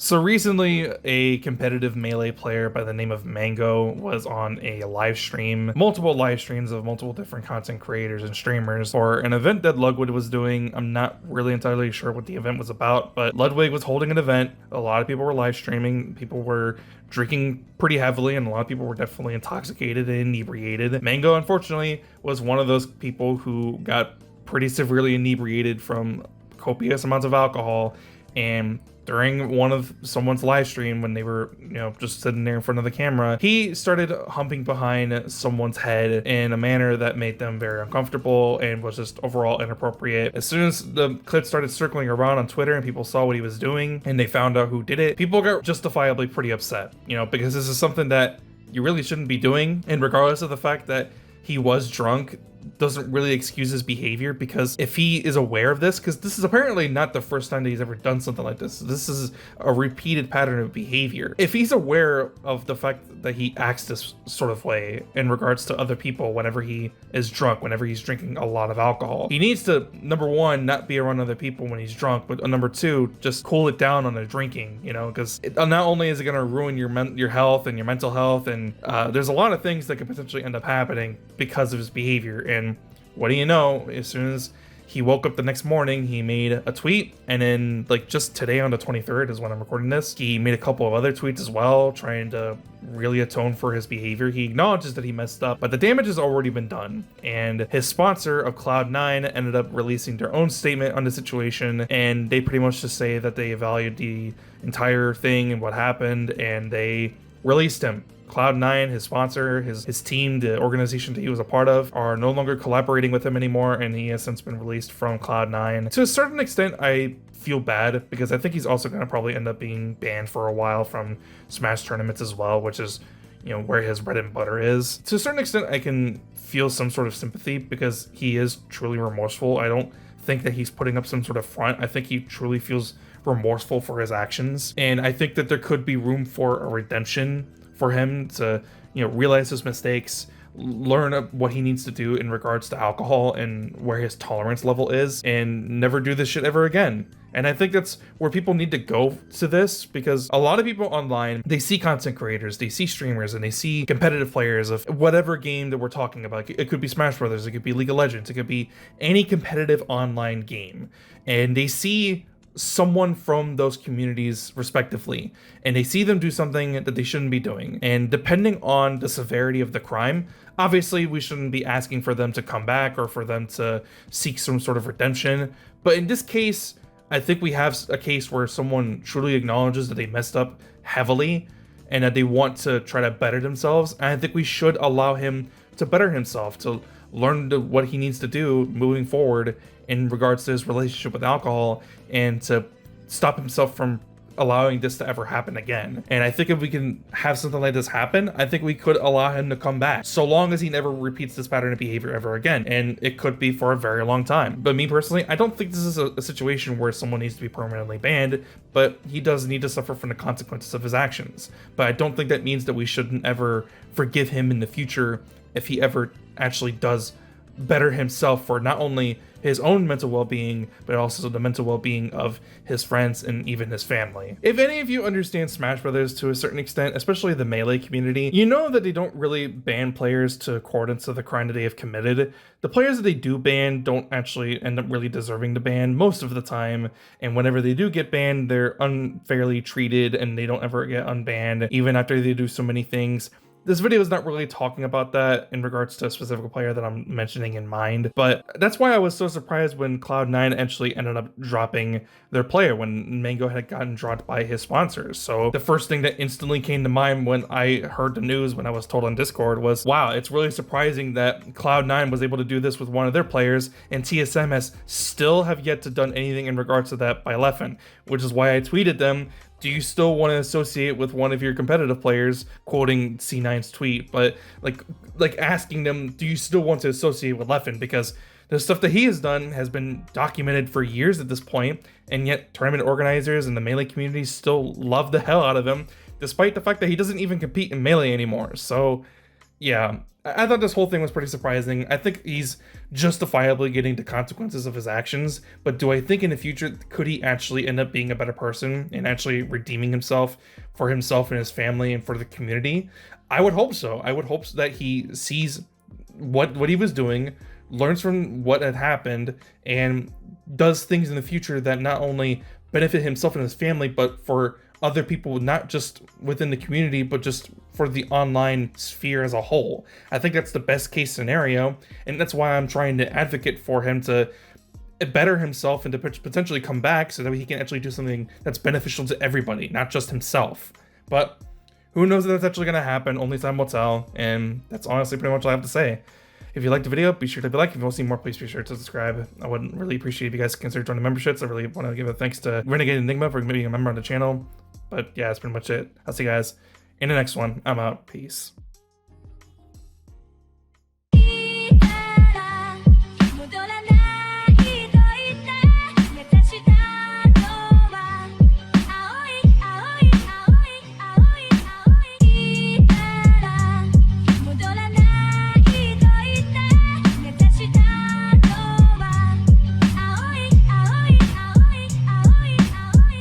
So recently, a competitive Melee player by the name of Mango was on a live stream, multiple live streams of multiple different content creators and streamers for an event that Ludwig was doing. I'm not really entirely sure what the event was about, but Ludwig was holding an event. A lot of people were live streaming. People were drinking pretty heavily, and a lot of people were definitely intoxicated and inebriated. Mango, unfortunately, was one of those people who got pretty severely inebriated from copious amounts of alcohol, and during one of someone's live stream when they were, just sitting there in front of the camera, he started humping behind someone's head in a manner that made them very uncomfortable and was just overall inappropriate. As soon as the clip started circling around on Twitter and people saw what he was doing and they found out who did it, people got justifiably pretty upset, because this is something that you really shouldn't be doing. And regardless of the fact that he was drunk, doesn't really excuse his behavior, because if he is aware of this, because this is apparently not the first time that he's ever done something like this is a repeated pattern of behavior. If he's aware of the fact that he acts this sort of way in regards to other people whenever he is drunk, whenever he's drinking a lot of alcohol, he needs to, number one, not be around other people when he's drunk, but number two, just cool it down on the drinking, because not only is it going to ruin your health and your mental health, and there's a lot of things that could potentially end up happening because of his behavior. And what do you know, as soon as he woke up the next morning, he made a tweet, and then just today on the 23rd is when I'm recording this, he made a couple of other tweets as well, trying to really atone for his behavior. He acknowledges that he messed up, but the damage has already been done. And his sponsor of Cloud9 ended up releasing their own statement on the situation, and they pretty much just say that they evaluated the entire thing and what happened, and they released him. Cloud9, his sponsor, his team, the organization that he was a part of, are no longer collaborating with him anymore, and he has since been released from Cloud9. To a certain extent, I feel bad, because I think he's also going to probably end up being banned for a while from Smash tournaments as well, which is, where his bread and butter is. To a certain extent, I can feel some sort of sympathy, because he is truly remorseful. I don't think that he's putting up some sort of front. I think he truly feels remorseful for his actions, and I think that there could be room for a redemption for him to, realize his mistakes, learn what he needs to do in regards to alcohol and where his tolerance level is, and never do this shit ever again. And I think that's where people need to go to this, because a lot of people online, they see content creators, they see streamers, and they see competitive players of whatever game that we're talking about. It could be Smash Brothers, it could be League of Legends, it could be any competitive online game. And they see someone from those communities respectively, and they see them do something that they shouldn't be doing, and depending on the severity of the crime, obviously we shouldn't be asking for them to come back or for them to seek some sort of redemption. But in this case, I think we have a case where someone truly acknowledges that they messed up heavily and that they want to try to better themselves, and I think we should allow him to better himself, to learn what he needs to do moving forward in regards to his relationship with alcohol, and to stop himself from allowing this to ever happen again. And I think if we can have something like this happen, I think we could allow him to come back, so long as he never repeats this pattern of behavior ever again. And it could be for a very long time. But me personally, I don't think this is a situation where someone needs to be permanently banned, but he does need to suffer from the consequences of his actions. But I don't think that means that we shouldn't ever forgive him in the future if he ever actually does better himself for not only his own mental well-being, but also the mental well-being of his friends and even his family. If any of you understand Smash Brothers to a certain extent, especially the Melee community, you know that they don't really ban players to accordance to the crime that they have committed. The players that they do ban don't actually end up really deserving to ban most of the time, and whenever they do get banned, they're unfairly treated and they don't ever get unbanned, even after they do so many things. This video is not really talking about that in regards to a specific player that I'm mentioning in mind, but that's why I was so surprised when Cloud9 actually ended up dropping their player, when Mango had gotten dropped by his sponsors. So the first thing that instantly came to mind when I heard the news, when I was told on Discord, was, wow, it's really surprising that Cloud9 was able to do this with one of their players, and TSM has still have yet to done anything in regards to that by Leffen, which is why I tweeted them, do you still want to associate with one of your competitive players, quoting C9's tweet, but like asking them, do you still want to associate with Leffen? Because the stuff that he has done has been documented for years at this point, and yet tournament organizers and the Melee community still love the hell out of him, despite the fact that he doesn't even compete in Melee anymore. So Yeah, I thought this whole thing was pretty surprising. I think he's justifiably getting the consequences of his actions, but do I think in the future could he actually end up being a better person and actually redeeming himself for himself and his family and for the community? I would hope so. I would hope that he sees what he was doing, learns from what had happened, and does things in the future that not only benefit himself and his family, but for other people, not just within the community, but just for the online sphere as a whole. I think that's the best case scenario, and that's why I'm trying to advocate for him to better himself and to potentially come back so that he can actually do something that's beneficial to everybody, not just himself. But who knows if that's actually going to happen? Only time will tell, and that's honestly pretty much all I have to say. If you liked the video, be sure to leave a like. If you want to see more, please be sure to subscribe. I would really appreciate if you guys consider joining memberships. I really want to give a thanks to Renegade Enigma for being a member on the channel. But yeah, that's pretty much it. I'll see you guys in the next one. I'm out. Peace.